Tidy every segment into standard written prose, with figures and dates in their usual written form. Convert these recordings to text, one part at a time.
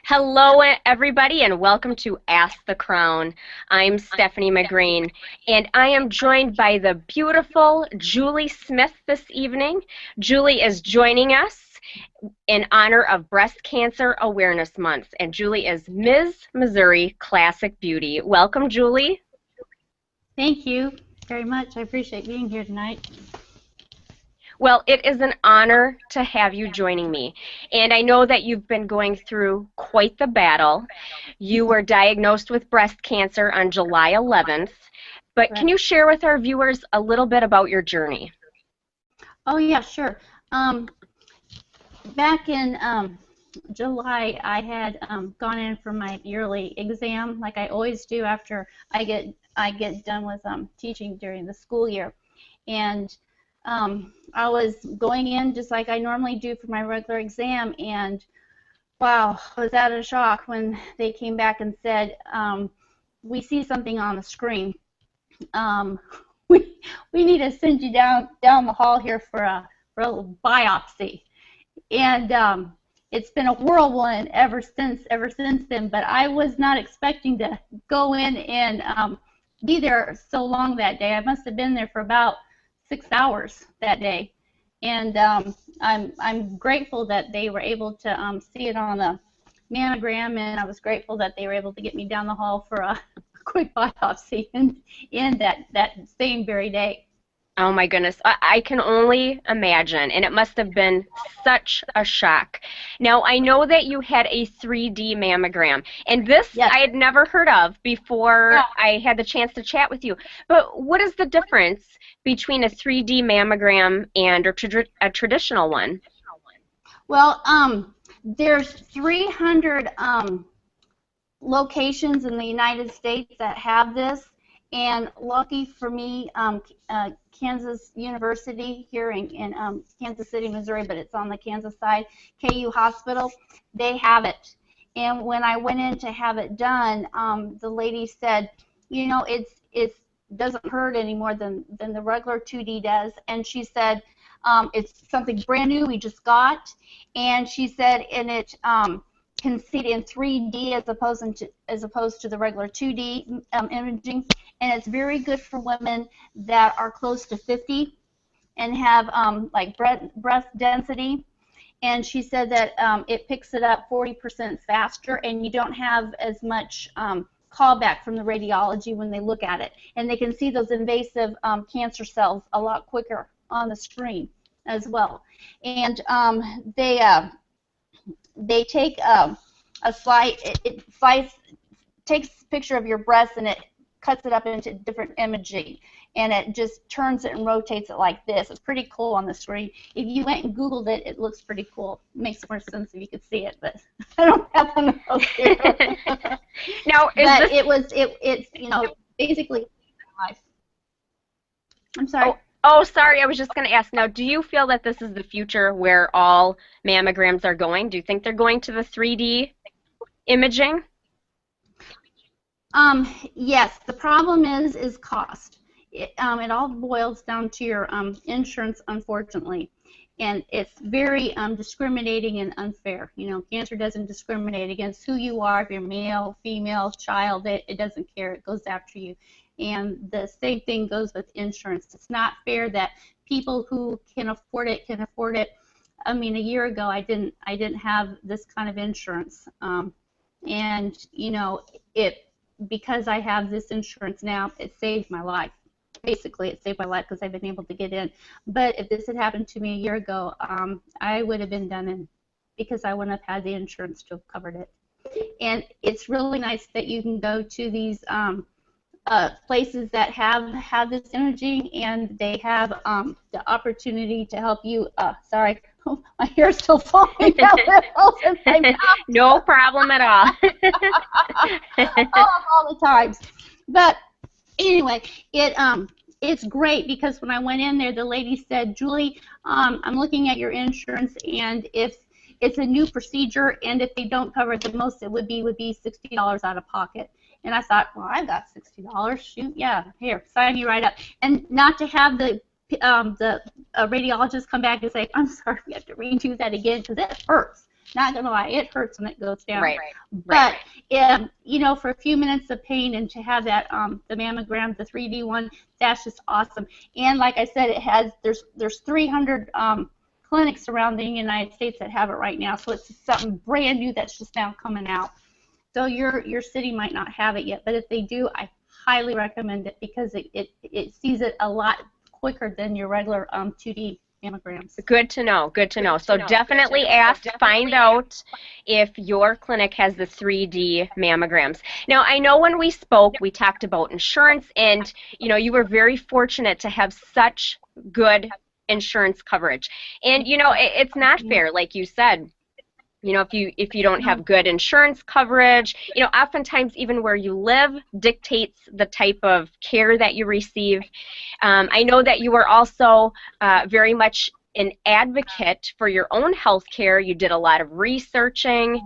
Hello, everybody, and welcome to Ask the Crown. I'm Stephanie McGreen, and I am joined by the beautiful Julie Smith this evening. Julie is joining us in honor of Breast Cancer Awareness Month, and Julie is Ms. Missouri Classic Beauty. Welcome, Julie. Thank you very much. I appreciate being here tonight. Well, it is an honor to have you joining me. And I know that you've been going through quite the battle. You were diagnosed with breast cancer on July 11th. But can Correct. you share with our viewers a little bit about your journey? Oh yeah, sure. Um, Back in July, I had gone in for my yearly exam, like I always do after I get done with teaching during the school year, and I was going in just like I normally do for my regular exam, and wow, I was out of shock when they came back and said, we see something on the screen. um, we need to send you down the hall here for a little biopsy. And it's been a whirlwind ever since then. But I was not expecting to go in and be there so long that day. I must have been there for about 6 hours that day. And I'm grateful that they were able to see it on the mammogram, and I was grateful that they were able to get me down the hall for a quick biopsy in that same very day. Oh my goodness, I can only imagine, and it must have been such a shock. Now, I know that you had a 3D mammogram, and this Yes. I had never heard of before Yeah. I had the chance to chat with you. But what is the difference between a 3D mammogram and a traditional one? Well, there's 300 locations in the United States that have this, and lucky for me, Kansas University here in Kansas City, Missouri, but it's on the Kansas side, KU Hospital, they have it. And when I went in to have it done, the lady said, you know, it's doesn't hurt any more than the regular 2D does, and she said it's something brand new we just got, and she said, and it can see it in 3D as opposed to the regular 2D imaging, and it's very good for women that are close to 50 and have like breast density. And she said that it picks it up 40% faster, and you don't have as much callback from the radiology when they look at it, and they can see those invasive cancer cells a lot quicker on the screen as well. And they take a slide, takes a picture of your breast, and it cuts it up into different imaging, and it just turns it and rotates it like this. It's pretty cool on the screen. If you went and Googled it, it looks pretty cool. It makes more sense if you could see it, but I don't have one of those here. Now, is But this it's basically life. I'm sorry. Oh, sorry, I was just going to ask now, do you feel that this is the future where all mammograms are going? Do you think they're going to the 3D imaging? Yes, the problem is cost. It all boils down to your insurance, unfortunately, and it's very discriminating and unfair. You know, cancer doesn't discriminate against who you are, if you're male, female, child. It doesn't care. It goes after you. And the same thing goes with insurance. It's not fair that people who can afford it can afford it. I mean, a year ago, I didn't have this kind of insurance, and you know, it because I have this insurance now, it saved my life. Basically, it saved my life because I've been able to get in. But if this had happened to me a year ago, I would have been done in because I wouldn't have had the insurance to have covered it. And it's really nice that you can go to these places that have this imaging, and they have the opportunity to help you. Sorry, my hair's still falling out in my mouth. No problem at all. All the times. But anyway, it's great because when I went in there, the lady said, Julie, I'm looking at your insurance, and if it's a new procedure, and if they don't cover it, the most it would be $60 out of pocket. And I thought, well, I've got $60. Shoot, yeah, here, sign me right up. And not to have the radiologist come back and say, I'm sorry, we have to redo that again because it hurts. Not gonna lie, it hurts when it goes down. Right. But you know, for a few minutes of pain and to have that the mammogram, the 3D one, that's just awesome. And like I said, it has there's 300 clinics around the United States that have it right now. So it's something brand new that's just now coming out. So your city might not have it yet, but if they do, I highly recommend it because it sees it a lot quicker than your regular 2D mammograms. Good to know. Good to know. So definitely ask, find out if your clinic has the 3D mammograms. Now, I know when we spoke, we talked about insurance, and you know, you were very fortunate to have such good insurance coverage. And you know, it's not fair, like you said. You know, if you don't have good insurance coverage, you know, oftentimes even where you live dictates the type of care that you receive. I know that you were also very much an advocate for your own health care. You did a lot of researching.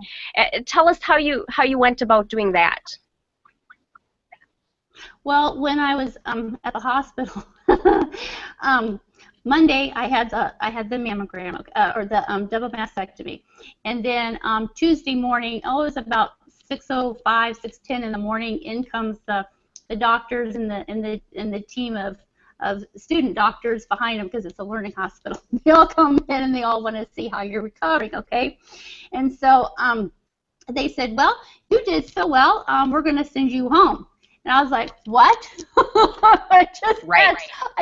Tell us how you went about doing that. Well, when I was at the hospital, Monday I had the mammogram or the double mastectomy, and then Tuesday morning, oh, it was about 6:05, 6:10 in the morning. In comes the doctors and the team of student doctors behind them because it's a learning hospital. They all come in and they all want to see how you're recovering, okay? And so they said, well, you did so well. We're going to send you home. And I was like, what? I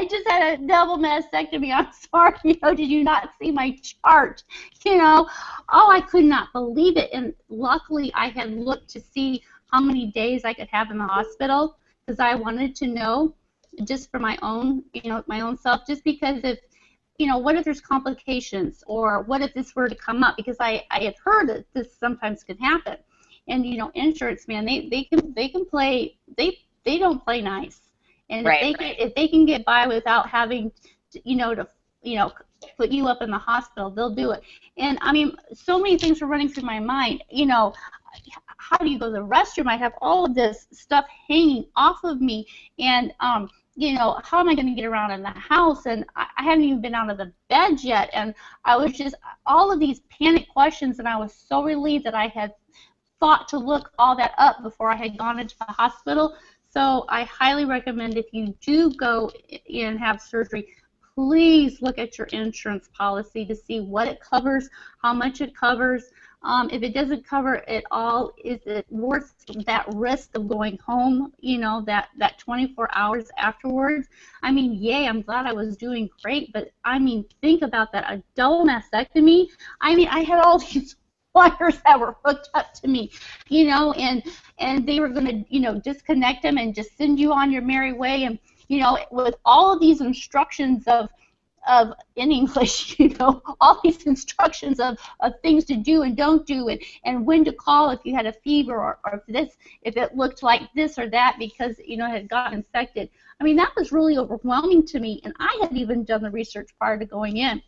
just had a double mastectomy. I'm sorry. You know, did you not see my chart? You know, oh, I could not believe it. And luckily, I had looked to see how many days I could have in the hospital because I wanted to know just for my own, you know, my own self, just because if, you know, what if there's complications or what if this were to come up? Because I had heard that this sometimes can happen. And you know, insurance, man, they can play. They don't play nice. And if they can get by without having to, put you up in the hospital, they'll do it. And I mean, so many things were running through my mind. You know, how do you go to the restroom? I have all of this stuff hanging off of me, and you know, how am I going to get around in the house? And I haven't even been out of the bed yet. And I was just all of these panic questions, and I was so relieved that I had thought to look all that up before I had gone into the hospital. So I highly recommend if you do go in and have surgery, please look at your insurance policy to see what it covers, how much it covers. If it doesn't cover it all, is it worth that risk of going home, you know, that 24 hours afterwards? I mean, yay, I'm glad I was doing great, but I mean, think about that, a double mastectomy. I mean, I had all these wires that were hooked up to me, you know, and they were going to, you know, disconnect them and just send you on your merry way. And, you know, with all of these instructions of in English, you know, all these instructions of things to do and don't do, and when to call if you had a fever or if it looked like this or that because, you know, it had gotten infected. I mean, that was really overwhelming to me, and I hadn't even done the research prior to going in.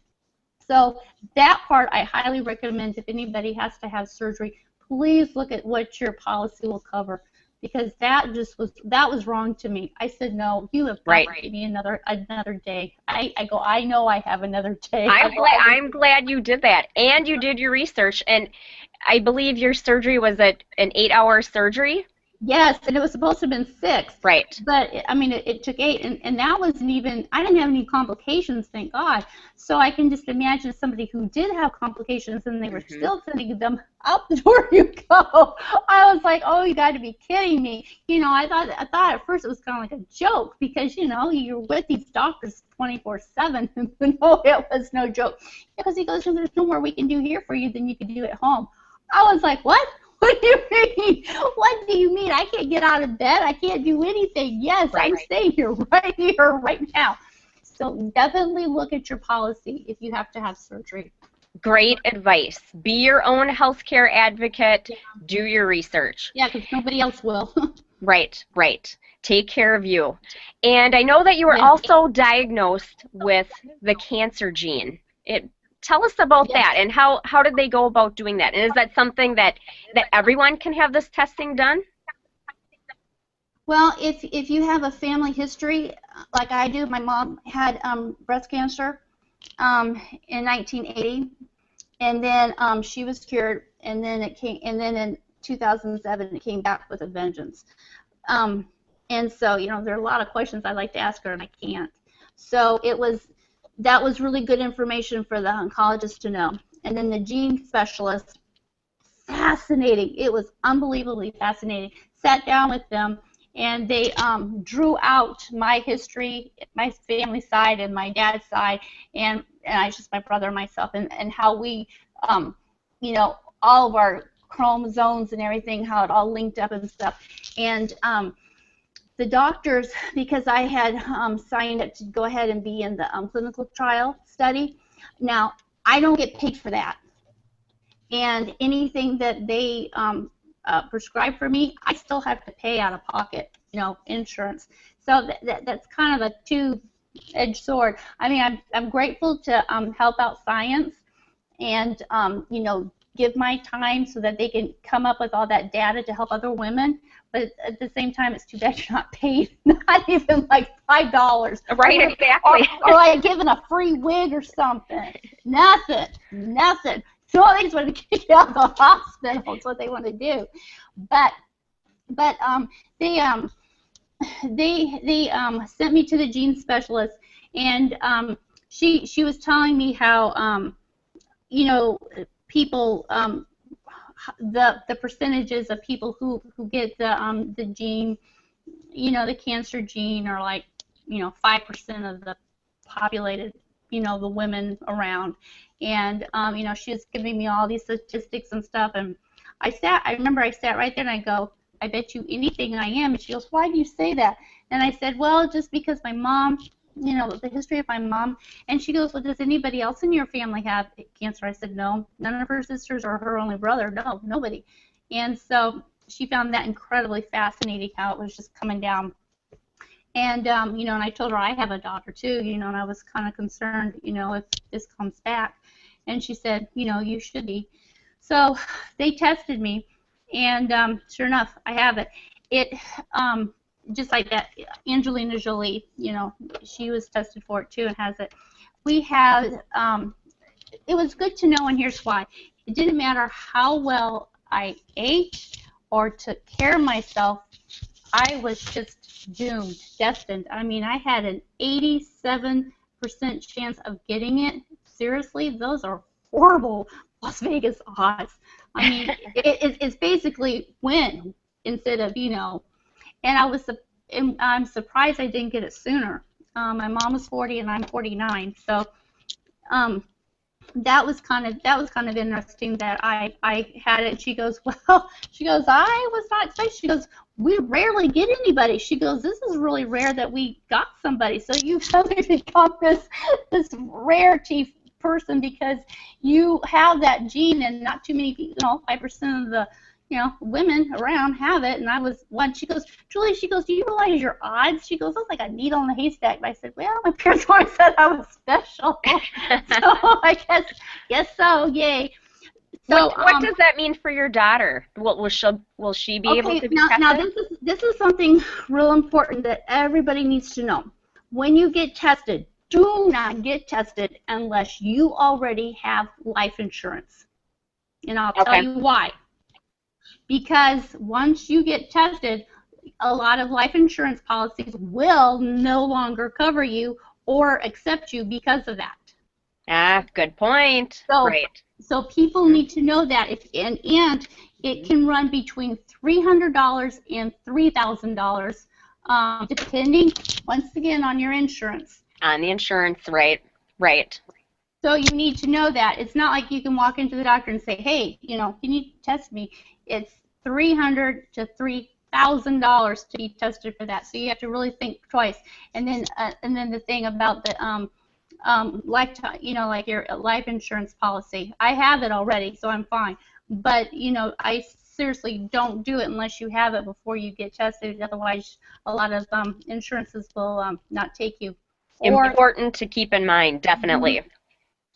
So that part I highly recommend if anybody has to have surgery, please look at what your policy will cover, because that was wrong to me. I said, no, you have got to give me another day. I know I have another day. I'm glad you did that, and you did your research, and I believe your surgery was an 8-hour surgery. Yes, and it was supposed to have been 6. Right. But, I mean, it took 8, and that wasn't even, I didn't have any complications, thank God. So I can just imagine somebody who did have complications and they were still sending them out the door you go. I was like, oh, you got to be kidding me. You know, I thought at first it was kind of like a joke because, you know, you're with these doctors 24/7. No, it was no joke. Because he goes, there's no more we can do here for you than you can do at home. I was like, what? What do you mean? What do you mean? I can't get out of bed. I can't do anything. Yes, I'm staying here right now. So definitely look at your policy if you have to have surgery. Great advice. Be your own healthcare advocate. Do your research. Yeah, because nobody else will. Right. Take care of you. And I know that you were also diagnosed with the cancer gene. Tell us about that, and how did they go about doing that? And is that something that everyone can have this testing done? Well, if you have a family history, like I do, my mom had breast cancer in 1980, and then she was cured, and then it came, and then in 2007 it came back with a vengeance. Um, and so, you know, there are a lot of questions I'd like to ask her, and I can't. So that was really good information for the oncologist to know. And then the gene specialist, fascinating. It was unbelievably fascinating. Sat down with them, and they drew out my history, my family side and my dad's side, and I just my brother and myself, and how we, you know, all of our chromosomes and everything, how it all linked up and stuff. And the doctors, because I had signed up to go ahead and be in the clinical trial study. Now, I don't get paid for that. And anything that they prescribe for me, I still have to pay out of pocket, you know, insurance. So that's kind of a two-edged sword. I mean, I'm grateful to help out science and, you know, give my time so that they can come up with all that data to help other women. But at the same time, it's too bad you're not paid, not even like $5. Right, exactly. Or like given a free wig or something. Nothing, nothing. So they just want to kick you out of the hospital. That's what they want to do. But they sent me to the gene specialist, and she was telling me how you know, people the percentages of people who get the gene, you know, the cancer gene, are like, you know, 5% of the populated, you know, the women around. And you know, she was giving me all these statistics and stuff, and I remember I sat right there and I go, I bet you anything I am. And she goes, why do you say that? And I said, well, just because my mom, you know, the history of my mom. And she goes, well, does anybody else in your family have cancer? I said, no, none of her sisters or her only brother. No, nobody. And so she found that incredibly fascinating, how it was just coming down. And, you know, and I told her I have a daughter too, you know, and I was kind of concerned, you know, if this comes back. And she said, you know, you should be. So they tested me, and sure enough, I have it. It, just like that, Angelina Jolie, you know, she was tested for it too and has it. We had, it was good to know, and here's why. It didn't matter how well I ate or took care of myself, I was just doomed, destined. I mean, I had an 87% chance of getting it. Seriously, those are horrible Las Vegas odds. I mean, it's basically win instead of, you know. And I'm surprised I didn't get it sooner. My mom was 40 and I'm 49, so that was kind of interesting that I had it. She goes, well, she goes, I was not expecting. She goes, we rarely get anybody. She goes, this is really rare that we got somebody. So you've suddenly become this rarity person because you have that gene, and not too many people, you know, 5% of the, you know, women around have it, and I was one. She goes, Julie, she goes, do you realize your odds? She goes, that's like a needle in a haystack. And I said, well, my parents always said I was special. So I guess so, yay. So what does that mean for your daughter? Will she be able to be tested? Now this is something real important that everybody needs to know. When you get tested, do not get tested unless you already have life insurance. And I'll tell you why. Because once you get tested, a lot of life insurance policies will no longer cover you or accept you because of that. Ah, good point. Right. So people need to know that, and it can run between $300 and $3,000, depending, once again, on your insurance. On the insurance, right, right. So you need to know that. It's not like you can walk into the doctor and say, hey, you know, can you test me? It's $300 to $3,000 to be tested for that. So you have to really think twice. And then the thing about the lifetime, you know, like your life insurance policy. I have it already, so I'm fine. But, you know, I seriously don't do it unless you have it before you get tested. Otherwise, a lot of insurances will not take you. Important to keep in mind, definitely.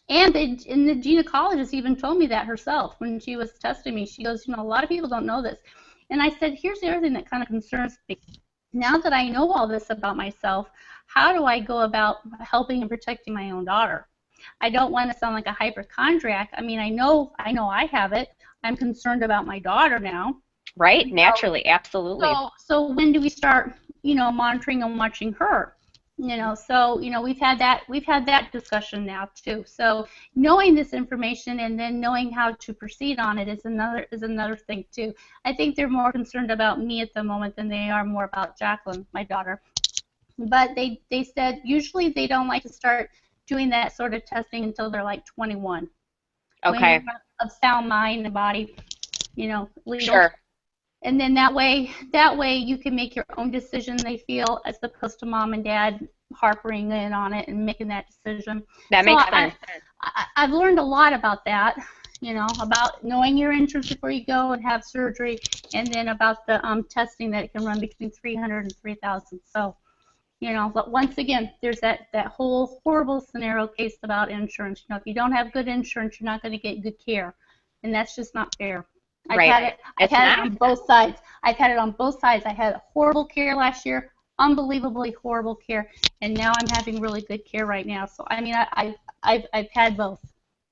And the gynecologist even told me that herself when she was testing me. She goes, you know, a lot of people don't know this. And I said, here's the other thing that kind of concerns me. Now that I know all this about myself, how do I go about helping and protecting my own daughter? I don't want to sound like a hypochondriac. I mean, I have it. I'm concerned about my daughter now. Right? Naturally, absolutely. So when do we start, monitoring and watching her? So we've had that discussion now too. So knowing this information and then knowing how to proceed on it is another thing too. I think they're more concerned about me at the moment than they are more about Jacqueline, my daughter. But they said usually they don't like to start doing that sort of testing until they're like 21, when Okay. you're of sound mind and body, legal. Sure. And then that way you can make your own decision, they feel, as opposed to mom and dad harping in on it and making that decision. That So makes sense. I've learned a lot about that, about knowing your insurance before you go and have surgery, and then about the testing that it can run between 300 and 3,000. So, but once again, there's that whole horrible scenario case about insurance. If you don't have good insurance, you're not going to get good care, and that's just not fair. I've Right. had it. I've It's had it not. on both sides. I've had it on both sides. I had horrible care last year, unbelievably horrible care, and now I'm having really good care right now. So I mean, I've had both.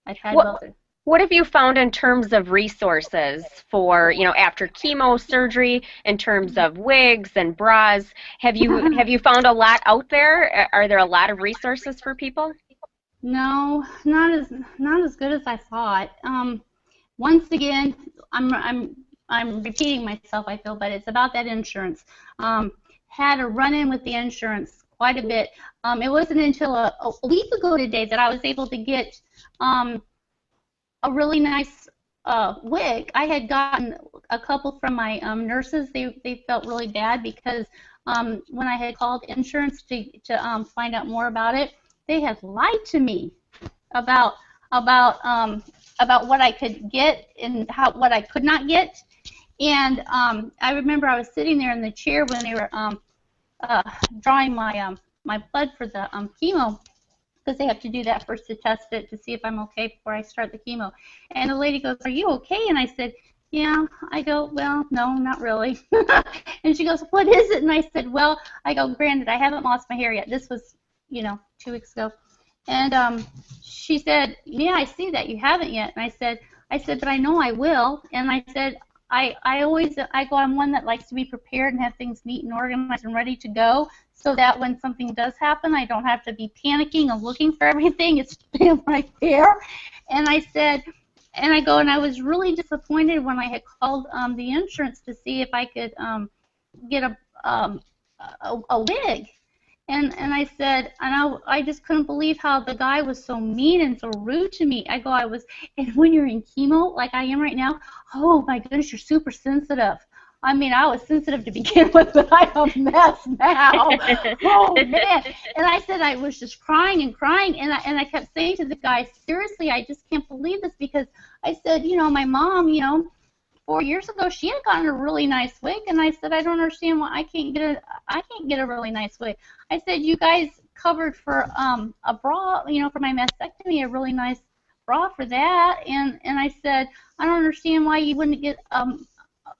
I've had What both. what have you found in terms of resources for, after chemo surgery, in terms of wigs and bras? Have you found a lot out there? Are there a lot of resources for people? No, not as good as I thought. Once again, I'm repeating myself, I feel, but it's about that insurance. Had a run-in with the insurance quite a bit. It wasn't until a week ago today that I was able to get a really nice wig. I had gotten a couple from my nurses. They felt really bad because when I had called insurance to find out more about it, they had lied to me about about um, about what I could get and what I could not get. And I remember I was sitting there in the chair when they were uh, drawing my blood for the chemo, because they have to do that first to test it to see if I'm okay before I start the chemo. And the lady goes, "Are you okay?" And I said, "Yeah." I go, "Well, no, not really." And she goes, "What is it?" And I said, "Well," I go, "granted, I haven't lost my hair yet. This was, 2 weeks ago." And she said, "Yeah, I see that you haven't yet." And I said, "But I know I will." And I said, I'm one that likes to be prepared and have things neat and organized and ready to go, so that when something does happen, I don't have to be panicking and looking for everything. It's right there. And I said, and I was really disappointed when I had called the insurance to see if I could get a wig. And I said, and I just couldn't believe how the guy was so mean and so rude to me. And when you're in chemo, like I am right now, oh my goodness, you're super sensitive. I mean, I was sensitive to begin with, but I'm a mess now. Oh man! And I said I was just crying and crying, and I kept saying to the guy, seriously, I just can't believe this, because I said, my mom, 4 years ago, she had gotten a really nice wig, and I said, I don't understand why I can't get a really nice wig. I said, you guys covered for a bra, for my mastectomy, a really nice bra for that, and I said, I don't understand why you wouldn't get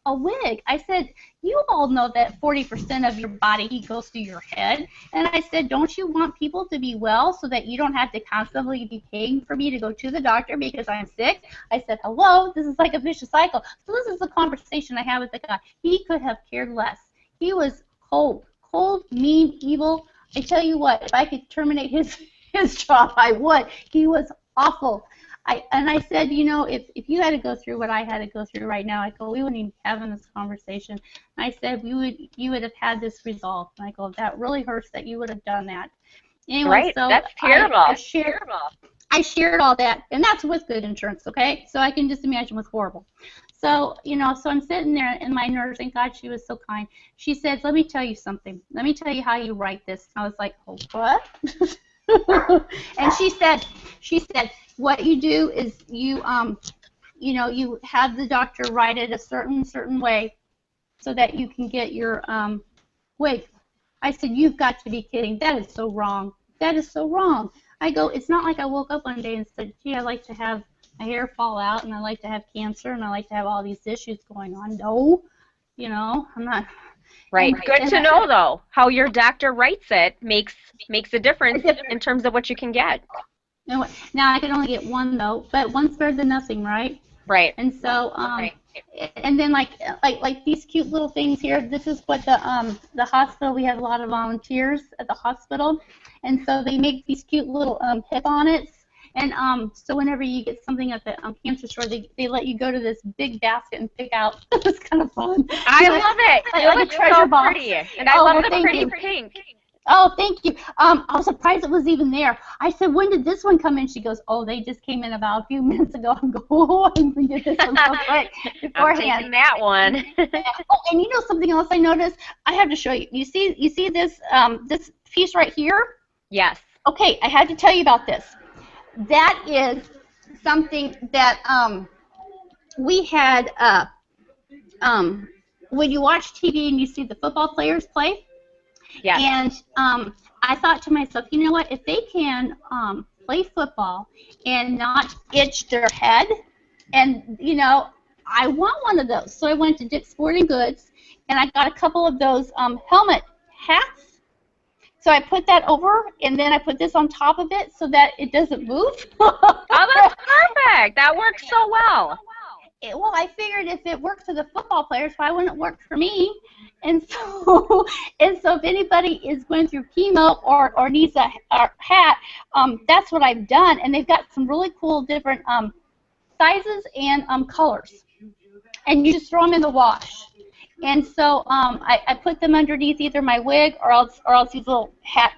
a wig. I said, you all know that 40% of your body heat goes through your head. And I said, don't you want people to be well so that you don't have to constantly be paying for me to go to the doctor because I'm sick? I said, hello, this is like a vicious cycle. So this is the conversation I had with the guy. He could have cared less. He was cold, mean, evil. I tell you what, if I could terminate his job, I would. He was awful. I said, if you had to go through what I had to go through right now, I go, we wouldn't even be having this conversation. And I said, you would have had this resolved. And I go, that really hurts that you would have done that. Anyway, Right. so That's terrible. I shared all that, and that's with good insurance, okay? So I can just imagine what's horrible. So, so I'm sitting there, and my nurse, and God, she was so kind. She said, let me tell you something. Let me tell you how you write this. And I was like, oh, what? And she said, what you do is you have the doctor write it a certain way so that you can get your wig. I said, you've got to be kidding. That is so wrong. That is so wrong. I go, it's not like I woke up one day and said, gee, I like to have my hair fall out, and I like to have cancer, and I like to have all these issues going on. No, I'm not. Right. And, Good and to know, though. How your doctor writes it makes a difference in terms of what you can get. Now I can only get one though, but one's better than nothing, right? Right. And so, and then like these cute little things here. This is what the hospital. We have a lot of volunteers at the hospital, and so they make these cute little hip bonnets. And so whenever you get something at the cancer store, they let you go to this big basket and pick out. It's kind of fun. I love it. Like a treasure so box. pretty, and I love the pretty pink. Oh, thank you. I was surprised it was even there. I said, when did this one come in? She goes, oh, they just came in about a few minutes ago. I'm going, oh, I'm going to get this one real quick beforehand. I'm taking that one. Oh, and you know something else I noticed? I have to show you. You see this this piece right here? Yes. Okay, I had to tell you about this. That is something that we had when you watch TV and you see the football players play. Yeah. And I thought to myself, you know what? If they can play football and not itch their head, and you know, I want one of those. So I went to Dick's Sporting Goods and I got a couple of those helmet hats. So I put that over, and then I put this on top of it so that it doesn't move. Oh, that's perfect. That works so well. Well, I figured if it worked for the football players, why wouldn't it work for me? And so, if anybody is going through chemo or needs a hat, that's what I've done. And they've got some really cool different sizes and colors. And you just throw them in the wash. And so I put them underneath either my wig or else these little hat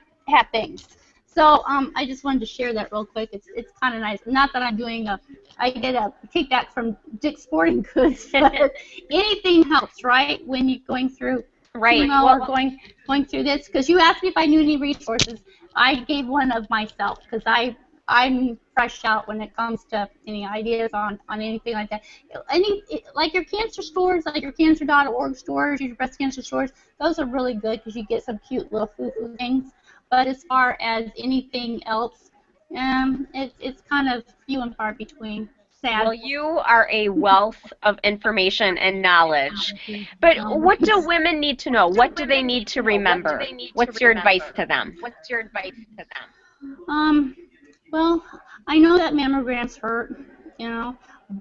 things. So I just wanted to share that real quick. It's kind of nice. Not that I'm doing I get a kickback from Dick's Sporting Goods, but anything helps, right? When you're going through chemo or going through this. Because you asked me if I knew any resources. I gave one of myself because I'm fresh out when it comes to any ideas on anything like that. Like your cancer stores, like your cancer.org stores, your breast cancer stores, those are really good because you get some cute little foo-foo things. But as far as anything else, it's kind of few and far between. Sad. Well, you are a wealth of information and knowledge. But what do women need to know? What do they need to remember? What's your advice to them? Well, I know that mammograms hurt, you know,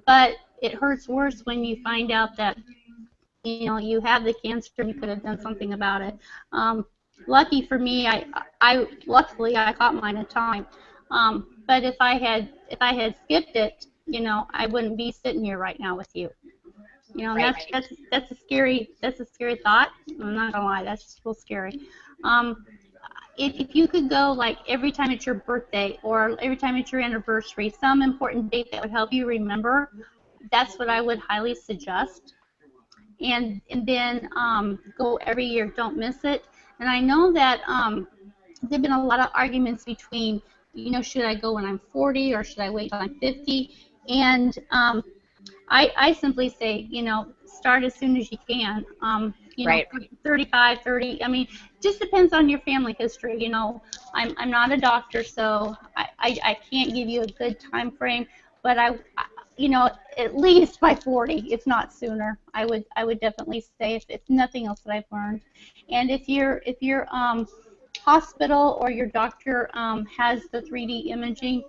but it hurts worse when you find out that, you know, you have the cancer and you could have done something about it. Lucky for me, luckily I caught mine in time. But if I had skipped it, you know, I wouldn't be sitting here right now with you. You know, Right. that's a scary thought. I'm not gonna lie, that's just real scary. If you could go like every time it's your birthday or every time it's your anniversary, some important date that would help you remember, that's what I would highly suggest. And then go every year, don't miss it. And I know that there've been a lot of arguments between, you know, should I go when I'm 40 or should I wait till I'm 50? And I simply say, you know, start as soon as you can. You know, 35, 30. I mean, just depends on your family history. You know, I'm not a doctor, so I can't give you a good time frame. But you know, at least by 40, if not sooner. I would definitely say if nothing else that I've learned. And if your hospital or your doctor has the 3D imaging,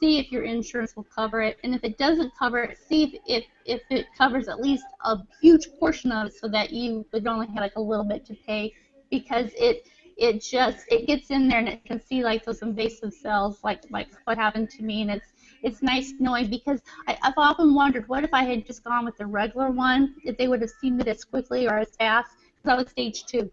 see if your insurance will cover it, and if it doesn't cover it, see if it covers at least a huge portion of it, so that you would only have like a little bit to pay, because it gets in there and it can see like those invasive cells, like what happened to me, and it's nice knowing, because I've often wondered, what if I had just gone with the regular one, if they would have seen it as quickly or as fast, because I was stage 2.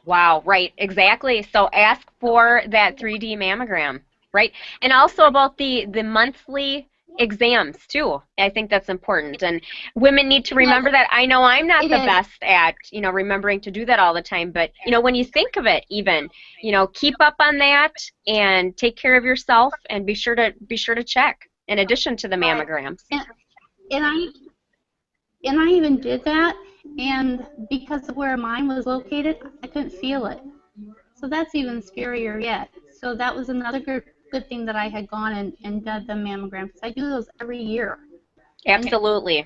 Wow, right, exactly. So ask for that 3D mammogram, right? And also about the monthly exams too. I think that's important. And women need to remember that. I know I'm not the best at, you know, remembering to do that all the time, but you know, when you think of it, even, you know, keep up on that and take care of yourself, and be sure to check in addition to the mammograms. And I even did that, and because of where mine was located, I couldn't feel it. So that's even scarier yet. So that was another good thing that I had gone and done the mammogram, because I do those every year. Absolutely.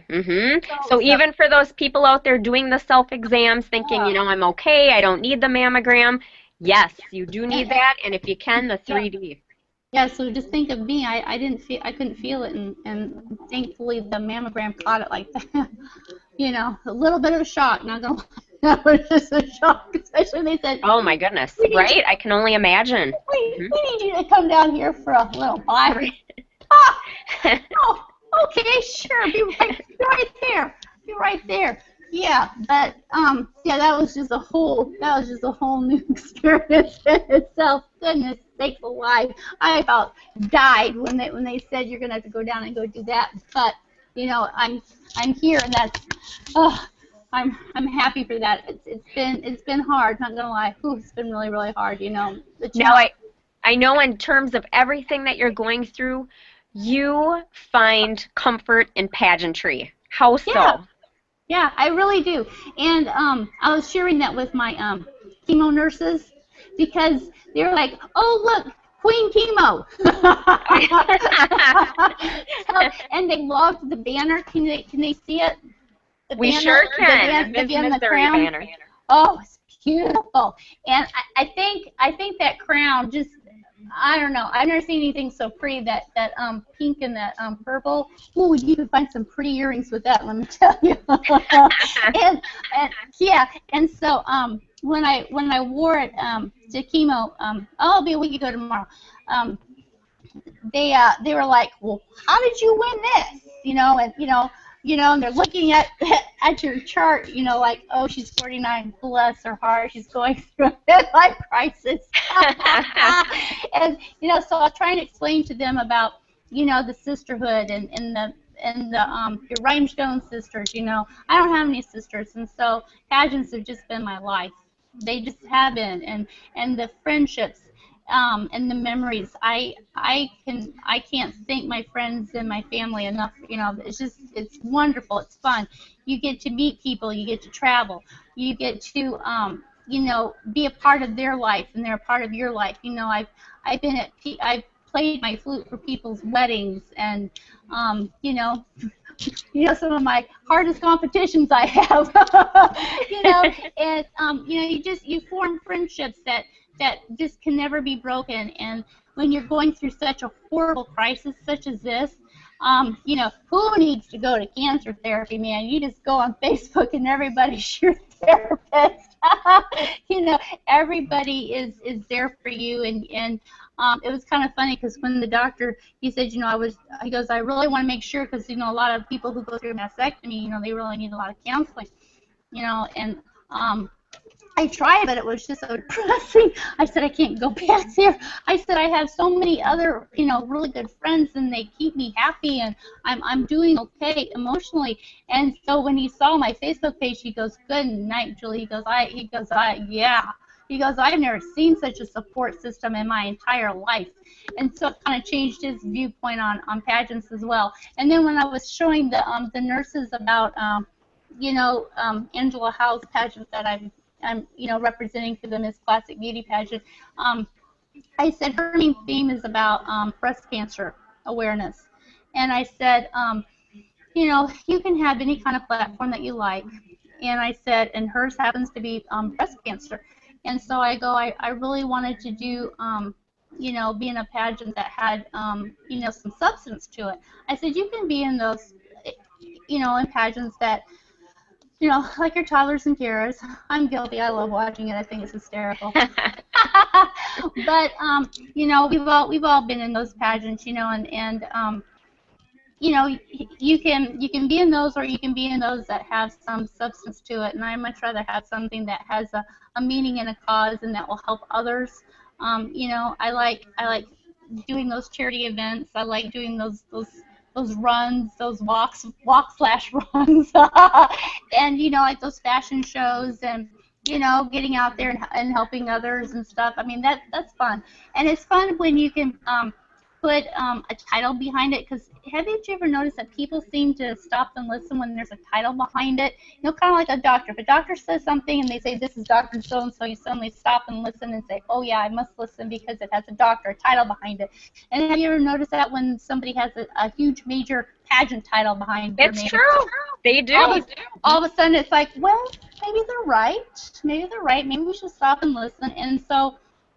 So even for those people out there doing the self-exams, thinking, you know, I'm okay, I don't need the mammogram, yes, you do need that, and if you can, the 3D. Yeah, so just think of me. I didn't feel, I couldn't feel it, and thankfully the mammogram caught it like that. You know, a little bit of a shock. Not gonna lie, that was just a shock, especially when they said, Oh my goodness, "We need you, right? I can only imagine. we, Mhm. we need you to come down here for a little while." Ah, oh, okay, sure. Be right there. Be right there. Yeah, but yeah, that was just a whole new experience in itself. Goodness sakes alive, I about died when they said you're gonna have to go down and go do that. But you know, I'm here, and that's oh, I'm happy for that. It's been hard. Not gonna lie. Ooh, it's been really really hard. You know, the Now, challenge. I know in terms of everything that you're going through, you find comfort in pageantry. How Yeah, so? yeah, I really do. And I was sharing that with my chemo nurses because they were like, "Oh, look, Queen Chemo." So, and they loved the banner. Can they see it? The We banner, sure can. The Miss the Missouri crown. banner. Oh, it's beautiful. And I think that crown just, I don't know. I've never seen anything so pretty. That pink and that purple. Ooh, you can find some pretty earrings with that. Let me tell you. And yeah, and so when I wore it to chemo, oh, it'll be a week ago tomorrow. Um, they were like, well, how did you win this? And they're looking at at your chart, like, oh, she's 49, bless her heart, she's going through a midlife crisis. And so I try and explain to them about, the sisterhood and the your rhinestone sisters. I don't have any sisters, and so pageants have just been my life. They just have been, and the friendships, and the memories. I can't thank my friends and my family enough. It's wonderful. It's fun. You get to meet people. You get to travel. You get to be a part of their life, and they're a part of your life. I've played my flute for people's weddings, and um, you know some of my hardest competitions I have. And you form friendships that just can never be broken. And when you're going through such a horrible crisis such as this, who needs to go to cancer therapy, man? You just go on Facebook and everybody's your therapist. Everybody is there for you, and it was kind of funny because when the doctor, he said, he goes, I really want to make sure because, a lot of people who go through a mastectomy, they really need a lot of counseling, and I tried, but it was just so depressing. I said, I can't go back there. I said, I have so many other, really good friends, and they keep me happy, and I'm doing okay emotionally. And so when he saw my Facebook page, he goes, good night, Julie. Yeah. He goes, I've never seen such a support system in my entire life. And so it kind of changed his viewpoint on pageants as well. And then when I was showing the nurses about, Angela Howe's pageant that I'm representing for the Miss Classic Beauty pageant, I said her main theme is about breast cancer awareness. And I said, you can have any kind of platform that you like. And I said, and hers happens to be breast cancer. And so I really wanted to do, be in a pageant that had, some substance to it. I said, you can be in those, in pageants that, like your toddlers and tiaras. I'm guilty. I love watching it. I think it's hysterical. But we've all been in those pageants, and you can be in those, or you can be in those that have some substance to it. And I much rather have something that has a meaning and a cause, and that will help others. I like doing those charity events. I like doing those runs, those walk/runs, and like those fashion shows, and getting out there and helping others and stuff. I mean, that's fun, and it's fun when you can put a title behind it. Because haven't you ever noticed that people seem to stop and listen when there's a title behind it? Kind of like a doctor. If a doctor says something and they say, this is Dr. So-and-so, you suddenly stop and listen and say, oh yeah, I must listen because it has a doctor, a title behind it. And have you ever noticed that when somebody has a huge major pageant title behind their It's name? true. They do. All of a sudden it's like, well, maybe they're right. Maybe they're right. Maybe we should stop and listen. And so,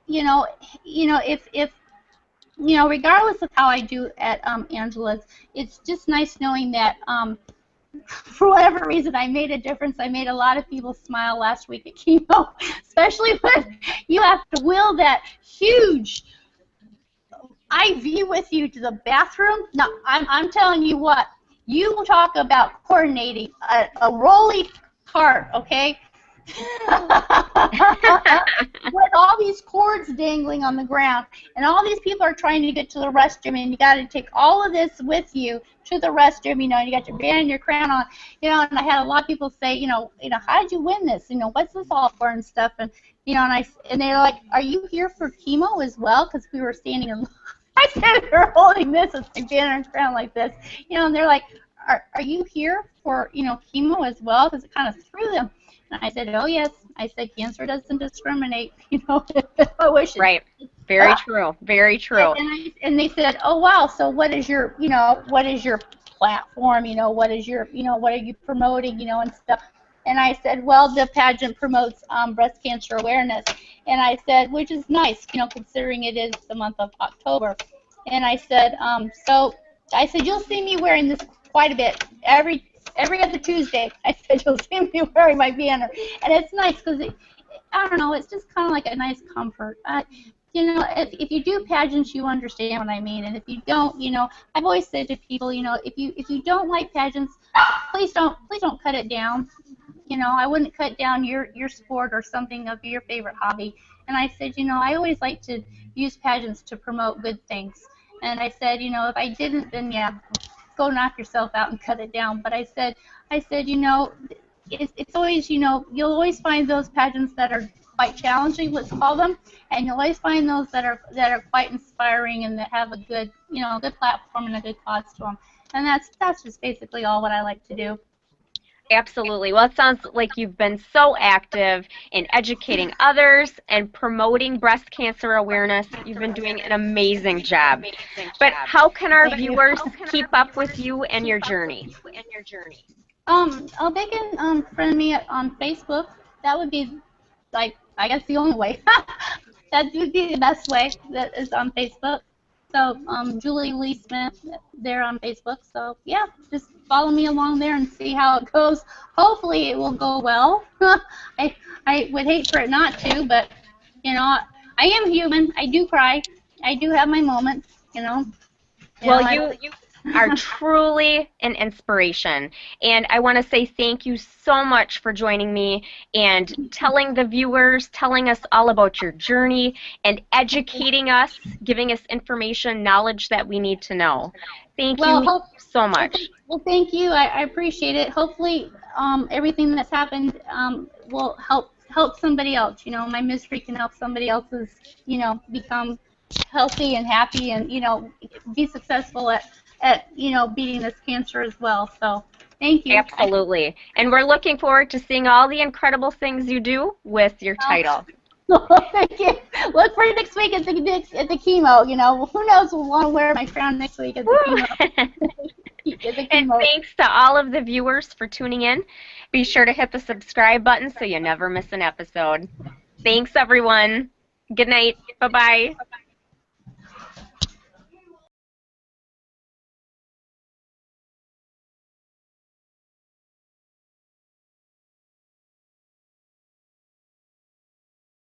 if regardless of how I do at Angela's, it's just nice knowing that for whatever reason, I made a difference. I made a lot of people smile last week at chemo, especially when you have to wheel that huge IV with you to the bathroom. Now, I'm telling you what, you talk about coordinating a rolly cart, okay? With all these cords dangling on the ground, and all these people are trying to get to the restroom, and you got to take all of this with you to the restroom, and you got your band and your crown on, and I had a lot of people say, how did you win this? What's this all for and stuff, and and they're like, are you here for chemo as well? Because we were standing in. I said they're holding this with my band and crown like this, and they're like, are you here for chemo as well? Because it kind of threw them. And I said, oh, yes. I said, cancer doesn't discriminate, I wish it. Right. Very true. Very true. And they said, oh, wow, so what is your, what is your platform, what is your, what are you promoting, and stuff. And I said, well, the pageant promotes breast cancer awareness. And I said, which is nice, considering it is the month of October. And I said, you'll see me wearing this quite a bit every other Tuesday. I said, you'll see me wearing my banner. And it's nice because, I don't know, it's just kind of like a nice comfort. If you do pageants, you understand what I mean. And if you don't, I've always said to people, if you don't like pageants, please don't cut it down. I wouldn't cut down your sport or something of your favorite hobby. And I said, I always like to use pageants to promote good things. And I said, if I didn't, then yeah, go knock yourself out and cut it down. But I said, it's always, you'll always find those pageants that are quite challenging, let's call them, and you'll always find those that are quite inspiring and that have a good, good platform and a good cause to them. And that's just basically all what I like to do. Absolutely. Well, it sounds like you've been so active in educating others and promoting breast cancer awareness. You've been doing an amazing job. But how can our viewers keep up with you and your journey? They can friend me on Facebook. That would be, I guess, the only way. That would be the best way. That is on Facebook. So Julie Lee Smith there on Facebook. So yeah, just follow me along there and see how it goes. Hopefully it will go well. I would hate for it not to, but I am human. I do cry. I do have my moments. Well, you are truly an inspiration, and I want to say thank you so much for joining me and telling the viewers, telling us all about your journey and educating us, giving us information, knowledge that we need to know. Thank you so much. Well, thank you. I appreciate it. Hopefully everything that's happened will help somebody else. My mystery can help somebody else's, become healthy and happy and, be successful at beating this cancer as well. So thank you. Absolutely. And we're looking forward to seeing all the incredible things you do with your title. Thank you. Look for next week at the chemo. Who knows? We'll want to wear my crown next week at the chemo. And thanks to all of the viewers for tuning in. Be sure to hit the subscribe button so you never miss an episode. Thanks, everyone. Good night. Bye-bye.